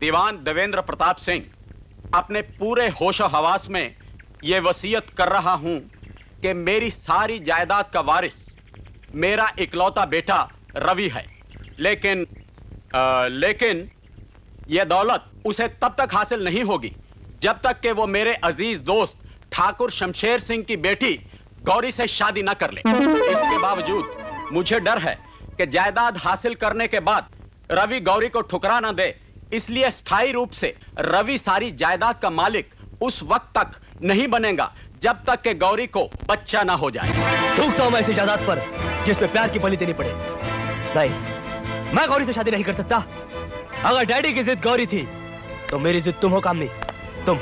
दीवान देवेंद्र प्रताप सिंह अपने पूरे होशो हवास में यह वसीयत कर रहा हूं कि मेरी सारी जायदाद का वारिस मेरा इकलौता बेटा रवि है। लेकिन यह दौलत उसे तब तक हासिल नहीं होगी जब तक कि वो मेरे अजीज दोस्त ठाकुर शमशेर सिंह की बेटी गौरी से शादी न कर ले। इसके बावजूद मुझे डर है कि जायदाद हासिल करने के बाद रवि गौरी को ठुकरा न दे, इसलिए स्थायी रूप से रवि सारी जायदाद का मालिक उस वक्त तक नहीं बनेगा जब तक कि गौरी को बच्चा ना हो जाए। थूकता हूं मैं ऐसी जायदाद पर जिसमें प्यार की बलि देनी पड़े। नहीं, मैं गौरी से शादी नहीं कर सकता। अगर डैडी की जिद गौरी थी तो मेरी जिद तुम हो कामनी। तुम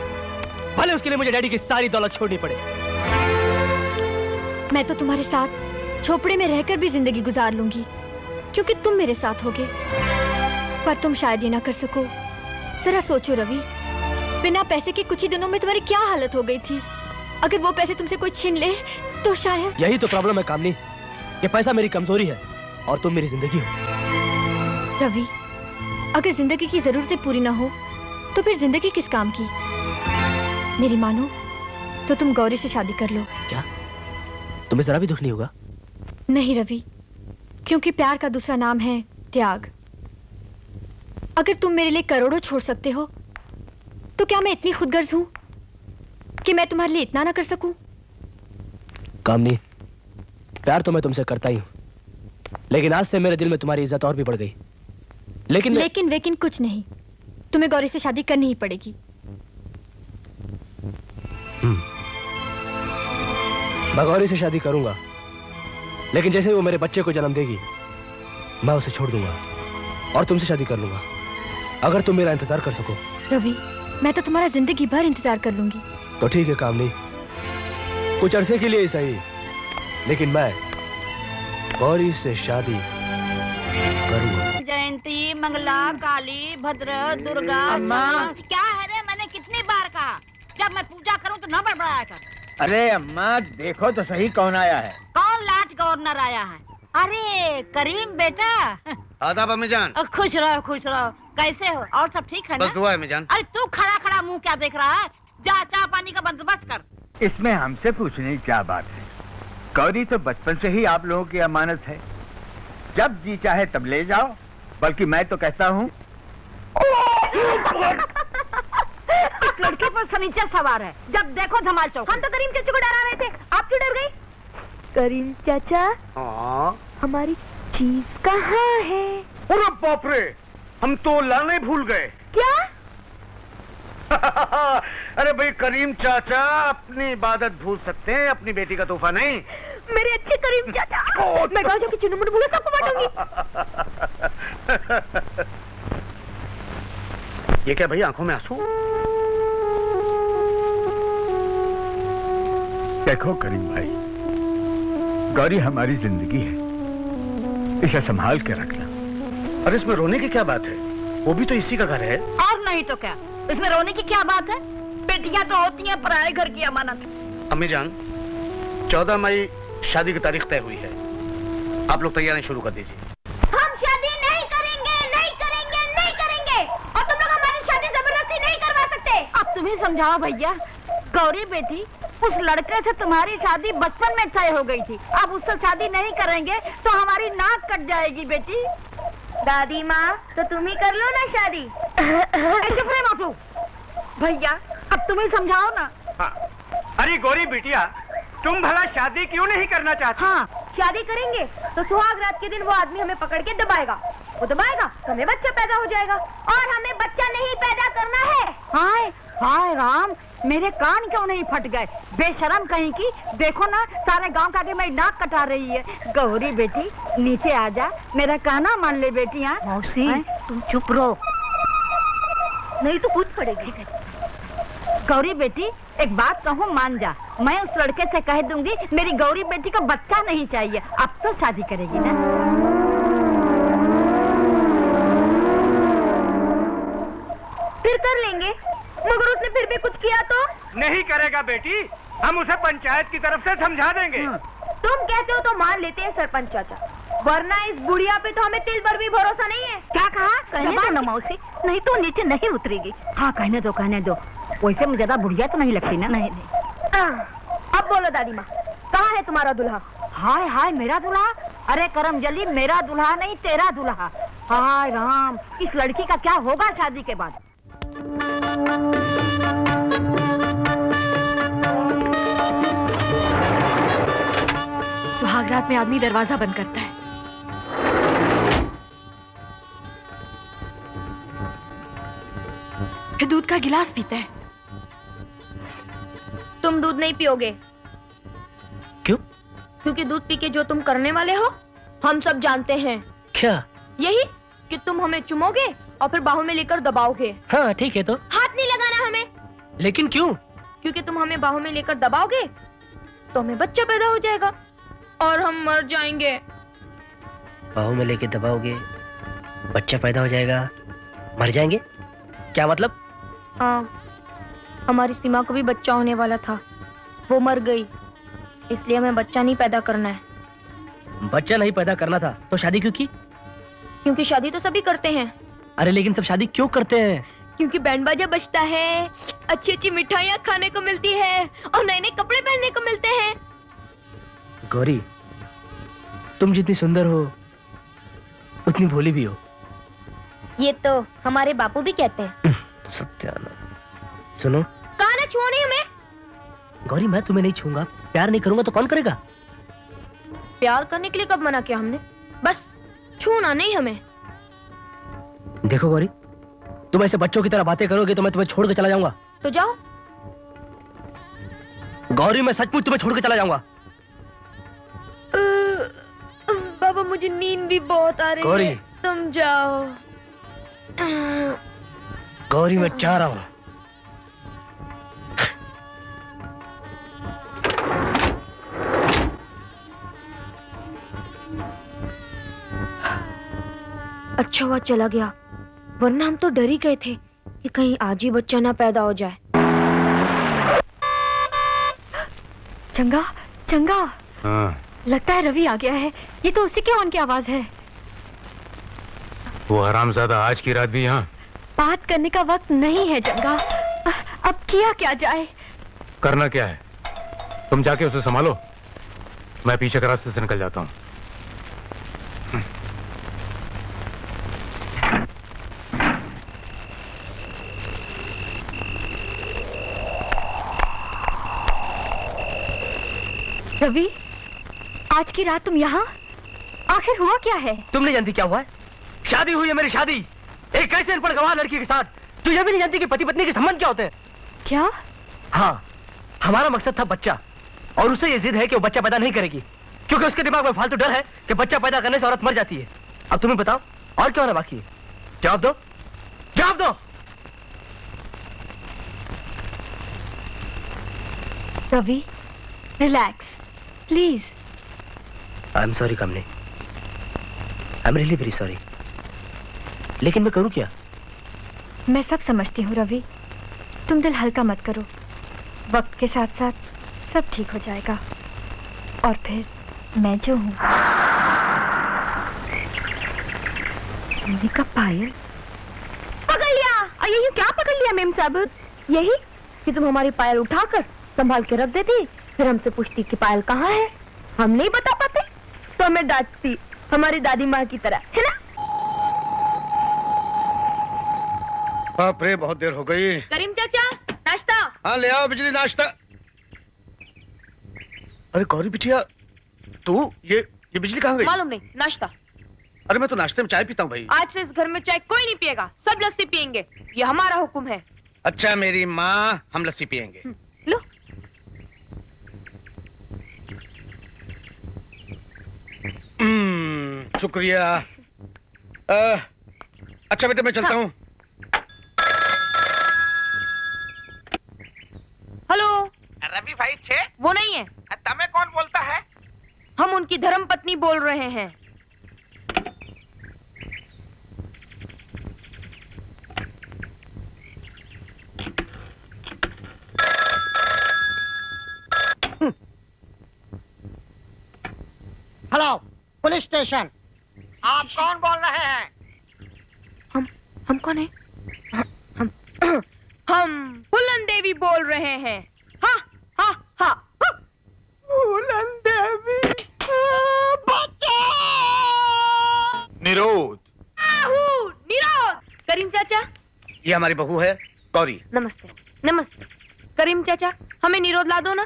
भले उसके लिए मुझे डैडी की सारी दौलत छोड़नी पड़े। मैं तो तुम्हारे साथ झोपड़े में रहकर भी जिंदगी गुजार लूंगी क्योंकि तुम मेरे साथ होगे, पर तुम शायद ये ना कर सको। जरा सोचो रवि, बिना पैसे के कुछ ही दिनों में तुम्हारी क्या हालत हो गई थी। अगर वो पैसे तुमसे कोई छीन ले तो शायद। यही तो प्रॉब्लम है कामनी, ये पैसा मेरी कमजोरी है और तुम मेरी जिंदगी हो। रवि, अगर जिंदगी की जरूरतें पूरी ना हो तो फिर जिंदगी किस काम की। मेरी मानो तो तुम गौरी से शादी कर लो। क्या तुम्हें जरा भी दुख नहीं होगा? नहीं रवि, क्योंकि प्यार का दूसरा नाम है त्याग। अगर तुम मेरे लिए करोड़ों छोड़ सकते हो तो क्या मैं इतनी खुदगर्ज हूं कि मैं तुम्हारे लिए इतना ना कर सकूं? कामनी, प्यार तो मैं तुमसे करता ही हूं, लेकिन आज से मेरे दिल में तुम्हारी इज्जत और भी बढ़ गई। लेकिन कुछ नहीं, तुम्हें गौरी से शादी करनी ही पड़ेगी। मैं गौरी से शादी करूंगा, लेकिन जैसे वो मेरे बच्चे को जन्म देगी मैं उसे छोड़ दूंगा और तुमसे शादी कर लूंगा, अगर तुम मेरा इंतजार कर सको। रवि, मैं तो तुम्हारा जिंदगी भर इंतजार कर लूंगी। तो ठीक है कामनी, कुछ अरसे के लिए ही सही, लेकिन मैं गौरी से शादी करूंगा। जयंती, मंगला, काली, भद्र, दुर्गा। अम्मा, क्या है रे? मैंने कितनी बार कहा जब मैं पूजा करूं तो न बड़बड़ाया कर। अरे अम्मा देखो तो सही कौन आया है। कौन लाट गवर्नर आया है? अरे करीम बेटा। आदाब अम्मीजान। खुश रहो खुश रहो। कैसे हो? और सब ठीक है ना? बस दुआ है अम्मीजान। अरे तू खड़ा खड़ा मुंह क्या देख रहा है? जा चाय पानी का बंदोबस्त कर। इसमें हमसे पूछने की क्या बात है? गौरी तो बचपन से ही आप लोगों की अमानत है, जब जी चाहे तब ले जाओ। बल्कि मैं तो कहता हूँ इस लड़के पर सनीचर सवार है, जब देखो धमाल चौक। हम तो करीम चाचा को डरा रहे थे, आप क्यों डर गई? करीम चाचा, हमारी चीज कहाँ है? अरे बाप रे, हम तो लाने भूल गए। क्या? अरे भाई करीम चाचा अपनी इबादत भूल सकते हैं, अपनी बेटी का तोहफा नहीं। मेरे अच्छे करीम चाचा, मैं गाँव जाके चुनमुन बोले सबको बांटूंगी। ये क्या भाई, आंखों में आंसू? देखो करीम भाई, गौरी हमारी जिंदगी है, इसे संभाल के रखना। अरे इसमें रोने की क्या बात है? वो भी तो इसी का घर है। और नहीं तो क्या, इसमें रोने की क्या बात है? बेटियां तो होती हैं पराये घर की अमानत। अम्मीजान, 14 मई शादी की तारीख तय हुई है, आप लोग तैयारी शुरू कर दीजिए। हम शादी नहीं करेंगे, नहीं करेंगे, नहीं करेंगे, और तुम लोग हमारी शादी जबरदस्ती नहीं करवा सकते। अब तुम ही समझाओ भैया। गौरी बेटी, उस लड़के से तुम्हारी शादी बचपन में तय हो गई थी, अब उससे शादी नहीं करेंगे तो हमारी नाक कट जाएगी बेटी। दादी माँ, तो तुम ही कर लो ना शादी। भैया, अब तुम ही समझाओ ना। हाँ। अरे गौरी बिटिया, तुम भला शादी क्यों नहीं करना चाहती? हाँ, शादी करेंगे तो सुहाग रात के दिन वो आदमी हमें पकड़ के दबाएगा, वो दबाएगा तो हमें बच्चा पैदा हो जाएगा, और हमें बच्चा नहीं पैदा करना है। हाय हाय राम, मेरे कान क्यों नहीं फट गए? बेशरम कहीं की, देखो ना सारे गांव का के मेरी नाक कटा रही है। गौरी बेटी नीचे आ जा, मेरा कहना मान ले बेटी। हाँ मौसी, तुम चुप रहो, नहीं तो कूद पड़ेगी। गौरी बेटी, एक बात कहूँ मान जा, मैं उस लड़के से कह दूंगी मेरी गौरी बेटी को बच्चा नहीं चाहिए। अब तो शादी करेगी ना? फिर कर लेंगे, मगर उसने फिर भी कुछ किया तो? नहीं करेगा बेटी, हम उसे पंचायत की तरफ से समझा देंगे। तुम कहते हो तो मान लेते हैं सरपंच चाचा, वरना इस बुढ़िया पे तो हमें तिल भर भी भरोसा नहीं है। क्या कहा? कहने दो ना मौसी, नहीं तो नीचे नहीं उतरेगी। हाँ कहने दो कहने दो। वैसे मुझे ज्यादा बुढ़िया तो नहीं लगती ना। नहीं अब बोलो दादी माँ, कहाँ है तुम्हारा दूल्हा? हाय हाय मेरा दूल्हा? अरे करम जली, मेरा दूल्हा नहीं तेरा दूल्हा। हाय राम, इस लड़की का क्या होगा शादी के बाद? सुहाग रात में आदमी दरवाजा बंद करता है। फिर दूध का गिलास पीता है। तुम दूध नहीं पियोगे। क्यों? क्योंकि दूध पी के जो तुम करने वाले हो हम सब जानते हैं। क्या? यही कि तुम हमें चुमोगे और फिर बाहों में लेकर दबाओगे। हाँ ठीक है तो। हाथ नहीं लगाना हमें। लेकिन क्यों? क्योंकि तुम हमें बाहों में लेकर दबाओगे तो हमें बच्चा पैदा हो जाएगा और हम मर जाएंगे। बाहों में लेके दबाओगे, बच्चा पैदा हो जाएगा, मर जाएंगे? क्या मतलब? हाँ, हमारी सीमा को भी बच्चा होने वाला था, वो मर गई, इसलिए हमें बच्चा नहीं पैदा करना है। बच्चा नहीं पैदा करना था तो शादी क्यों की? क्योंकि शादी तो सभी करते हैं। अरे लेकिन सब शादी क्यों करते हैं? क्योंकि बैंड बाजा बजता है, अच्छी अच्छी मिठाइयाँ खाने को मिलती है और नए नए कपड़े पहनने को मिलते हैं। गौरी, तुम जितनी सुंदर हो उतनी भोली भी हो। ये तो हमारे बापू भी कहते हैं। सत्यानाश। सुनो, कहा ना छुओ नहीं हमें। गौरी मैं तुम्हें नहीं छूंगा, प्यार नहीं करूंगा तो कौन करेगा? प्यार करने के लिए कब मना किया हमने? बस छूना नहीं हमें। देखो गौरी, तुम ऐसे बच्चों की तरह बातें करोगे तो मैं तुम्हें छोड़ के चला जाऊंगा। तो जाओ। गौरी मैं सचमुच तुम्हें छोड़ के चला जाऊंगा। बाबा मुझे नींद भी बहुत आ रही गौरी। है, तुम जाओ। गौरी मैं चाह रहा हूं। अच्छा हुआ चला गया, वरना हम तो डर ही गए थे कि कहीं आज ही बच्चा ना पैदा हो जाए। चंगा चंगा, हाँ, लगता है रवि आ गया है। ये तो उसी के हॉर्न की आवाज है। वो हरामजादा आज की रात भी यहाँ? बात करने का वक्त नहीं है चंगा, अब किया क्या जाए? करना क्या है? तुम जाके उसे संभालो, मैं पीछे के रास्ते से निकल जाता हूँ। रवि, आज की रात तुम यहाँ? आखिर हुआ क्या है? तुम नहीं जानती क्या हुआ है? शादी हुई है मेरी, शादी एक ऐसे अनपढ़ गवार लड़की के साथ। तू ये भी नहीं जानती कि पति पत्नी के संबंध क्या होते हैं? क्या? हाँ, हमारा मकसद था बच्चा, और उसे ये जिद है कि वो बच्चा पैदा नहीं करेगी, क्योंकि उसके दिमाग में फालतू डर है कि बच्चा पैदा करने से औरत मर जाती है। अब तुम्हें बताओ और क्या होना बाकी है? जवाब दो, जवाब दो। Ravi, relax please. I am sorry Kamini, I am really very sorry, लेकिन मैं करूं क्या? मैं सब समझती हूँ रवि, तुम दिल हल्का मत करो, वक्त के साथ साथ सब ठीक हो जाएगा। और फिर मैं जो हूँ। सोने का पायल पकड़ लिया। ये क्या पकड़ लिया मेम साहब? यही कि तुम हमारी पायल उठाकर संभाल के रख देती, फिर हमसे पूछती कि पायल कहाँ है। हम नहीं बता पाते तो हमें डांटती, हमारी दादी माँ की तरह, है ना? बाप रे, बहुत देर हो गई। करीम चाचा, नाश्ता। हाँ ले आओ बिजली नाश्ता। अरे गौरी बिटिया, तू ये बिजली कहाँ गई? मालूम नहीं, नाश्ता। अरे मैं तो नाश्ते में चाय पीता हूँ भाई। आज से इस घर में चाय कोई नहीं पिएगा, सब लस्सी पियेंगे, ये हमारा हुक्म है। अच्छा मेरी माँ, हम लस्सी पियेंगे। लो। शुक्रिया। अच्छा बेटा मैं चलता हूँ। हेलो रवि भाई छे? वो नहीं है, तमें कौन बोलता है? हम उनकी धर्म पत्नी बोल रहे हैं। Hello police station. आप कौन बोल रहे हैं? हम कौन है? हम फूलन देवी बोल रहे हैं। हा हा हा। फूलन देवी निरोध। निरोध। करीम चाचा। ये हमारी बहू है गौरी। नमस्ते। नमस्ते करीम चाचा, हमें निरोध ला दो ना।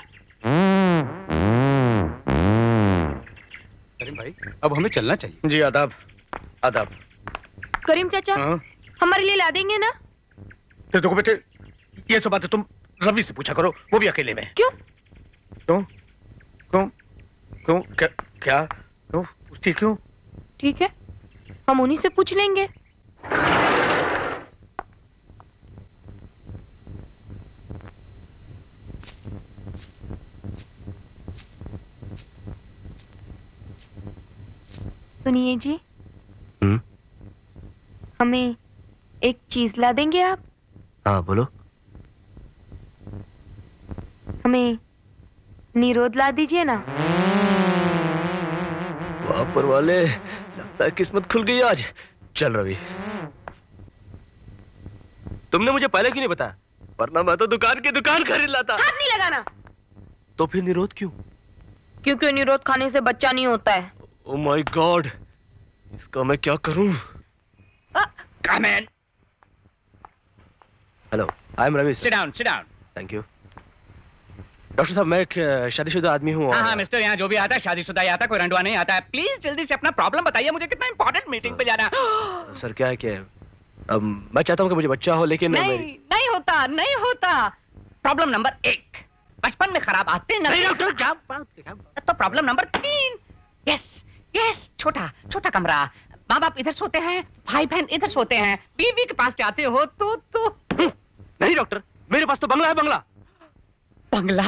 करीम भाई, अब हमें चलना चाहिए। जी आदाब। आदाब। करीम चाचा, हाँ? हमारे लिए ला देंगे ना? फिर देखो बेटे, ये सब बातें तुम रवि से पूछा करो, वो भी अकेले में। क्यों? क्यों? क्यों? क्यों? क्या? क्यों? पूछती क्यों? ठीक है, हम उन्हीं से पूछ लेंगे। सुनिए जी, हमें एक चीज ला देंगे आप? हाँ बोलो। हमें निरोध ला दीजिए ना। ऊपर वाले, लगता है किस्मत खुल गई आज। चल रवि, तुमने मुझे पहले क्यों नहीं बताया? वरना मैं तो दुकान खरीद लाता। हाथ नहीं लगाना। तो फिर निरोध क्यों? क्योंकि निरोध खाने से बच्चा नहीं होता है। ओ माय गॉड, इसका मैं क्या करूं? Come in. Hello, I am Ravi. Sit down, sit down. Thank you. Doctor साहब, मैं एक शादीशुदा आदमी हूँ। हाँ हाँ मिस्टर, यहाँ जो भी आता है शादीशुदा ही आता है, कोई रंडवा नहीं आता है। प्लीज जल्दी से अपना प्रॉब्लम बताइए, मुझे कितना इंपॉर्टेंट मीटिंग पे जाना है। सर क्या है कि मैं चाहता हूँ कि मुझे बच्चा हो, लेकिन नहीं नहीं होता, नहीं होता। प्रॉब्लम नंबर 1, बचपन में खराब आते नहीं। तो प्रॉब्लम नंबर 3, यस यस, छोटा छोटा कमरा, माँ बाप इधर सोते हैं, भाई बहन इधर सोते हैं, बीवी के पास जाते हो तो नहीं डॉक्टर, मेरे पास तो बंगला है। बंगला? बंगला?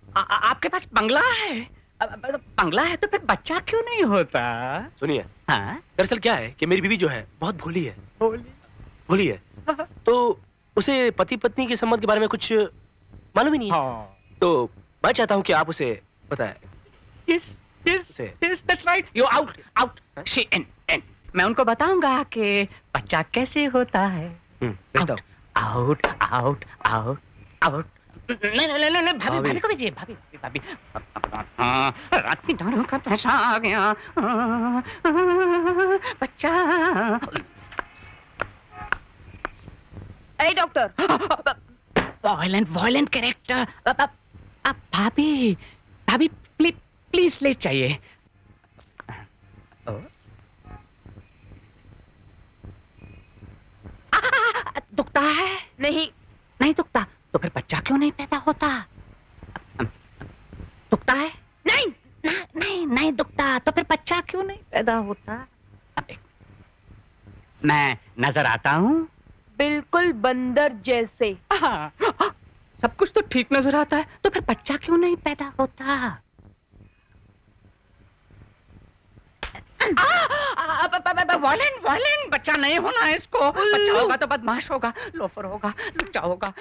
आपके पास बंगला है? बंगला है तो फिर बच्चा क्यों नहीं होता? सुनिए, हाँ? दरअसल क्या है कि मेरी बीवी जो है बहुत भोली है। भोली है, तो उसे पति पत्नी के संबंध के बारे में कुछ मालूम ही नहीं है। हाँ। तो मैं चाहता हूँ कि आप उसे बताएं। Yes, that's right. You're out. She in. मैं उनको बताऊंगा कि बच्चा कैसे होता है। भेजता हूँ। आउट। नहीं, भाभी को भेजिए, भाभी। हाँ, रात की दारू का पैसा आ गया, बच्चा। अरे डॉक्टर, वायलेंट कैरेक्टर। भाभी प्लीज ले चाहिए। दुखता है? नहीं दुखता, तो फिर बच्चा क्यों नहीं पैदा होता? दुखता है? नहीं दुखता, तो फिर बच्चा क्यों नहीं पैदा होता? अब देख, मैं नजर आता हूँ? बिल्कुल बंदर जैसे। सब कुछ तो ठीक नजर आता है, तो फिर बच्चा क्यों नहीं पैदा होता? वायलेंट बच्चा नहीं होना है इसको। बच्चा होगा तो बदमाश होगा, लोफर होगा, लुच्चा होगा।